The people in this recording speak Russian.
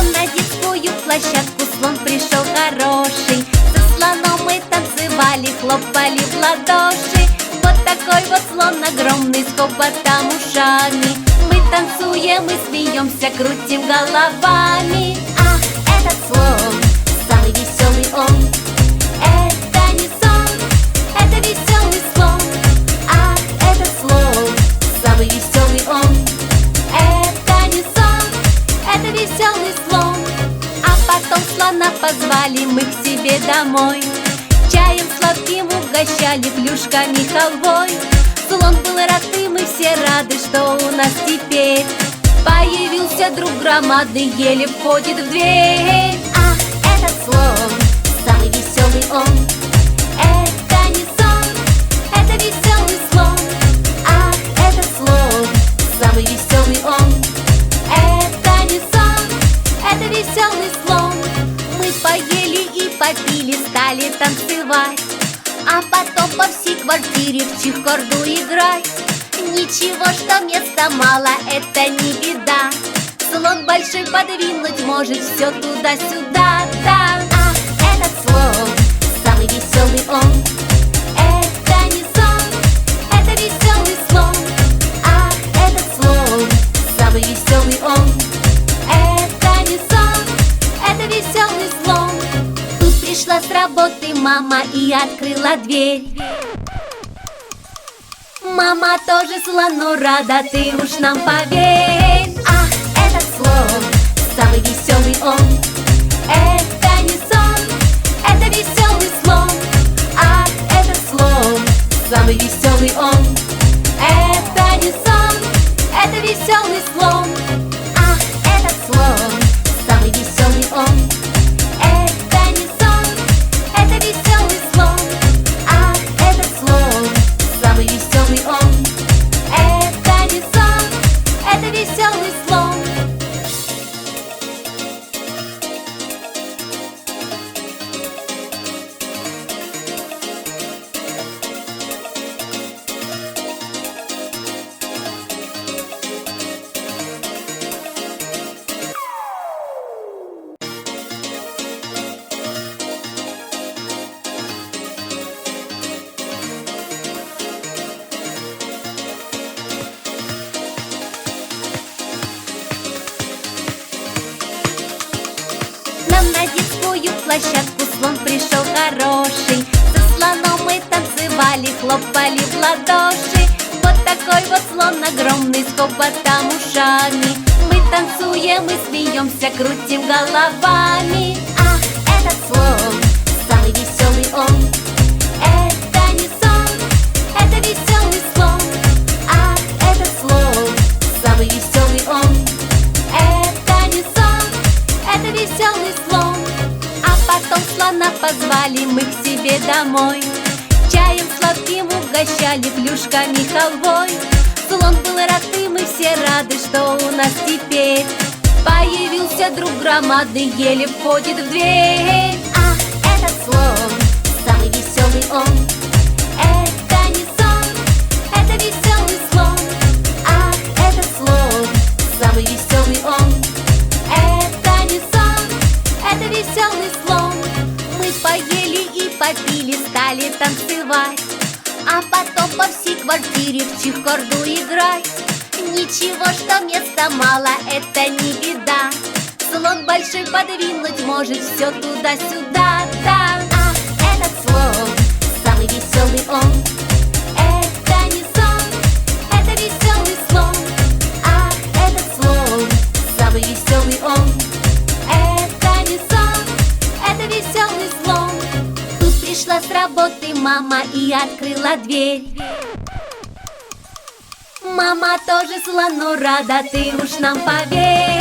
нам на детскую площадку слон пришел хороший. Со слоном мы танцевали, хлопали в ладоши. Вот такой вот слон огромный с хоботом ушами. Мы танцуем и смеемся, крутим головами. Ах, этот слон, самый веселый он. Это не сон, это веселый слон. Ах, этот слон, самый веселый он. Это не сон, это веселый слон. А потом слона позвали мы к себе домой. Чаем сладким угощали, плюшками халвой. Слон был рад, и мы все рады, что у нас теперь появился друг громадный, еле входит в дверь. Ах, этот слон, самый веселый он. Это не сон, это веселый слон. Ах, этот слон, самый веселый он. Это не сон, это веселый слон. Мы поели и попили, стали танцевать, а потом по всей квартире в чехарду играть. Ничего, что места мало, это не беда. Слон большой подвинуть может все туда-сюда, да. Ах, этот слон, самый веселый он. Это не сон, это веселый слон. Ах, этот слон, самый веселый он. Это не сон, это веселый слон. Тут пришла с работы мама и открыла дверь. Мама тоже слону рада, ты уж нам поверь. Ах, этот слон, самый веселый он. Это не сон, это веселый слон. Ах, этот слон, самый веселый он. Это не сон, это веселый слон. Ах, этот слон, самый веселый он. Это не сон, это веселый слон. Ах, этот слон, самый веселый он. Это не сон, это веселый слон. Нам на детскую площадку слон пришел хороший. Со слоном мы танцевали, хлопали в ладоши. Вот такой вот слон огромный с хоботом ушами. Мы танцуем и смеемся, крутим головами. Ах, этот слон, самый веселый он. Это не сон, это веселый слон. Ах, этот слон, самый веселый он. Это не сон, это веселый слон. А потом слона позвали мы к себе домой. Чаем сладким угощали, плюшками халвой. Слон был рад, и мы все рады, что у нас теперь появился друг громадный, еле входит в дверь. Ах, этот слон, самый веселый он. Это не сон, это веселый слон. Ах, этот слон, самый веселый он. Это не сон, это веселый слон. Мы поели и попили, стали танцевать, а потом по всей квартире в чехарду играть. Ничего, что места мало, это не беда. Слон большой подвинуть может все туда-сюда, да. Ах, этот слон, самый веселый он. Это не сон, это веселый слон. Ах, этот слон, самый веселый он. Это не сон, это веселый слон. Тут пришла с работы мама и открыла дверь. Мама тоже слону рада, ты уж нам поверь.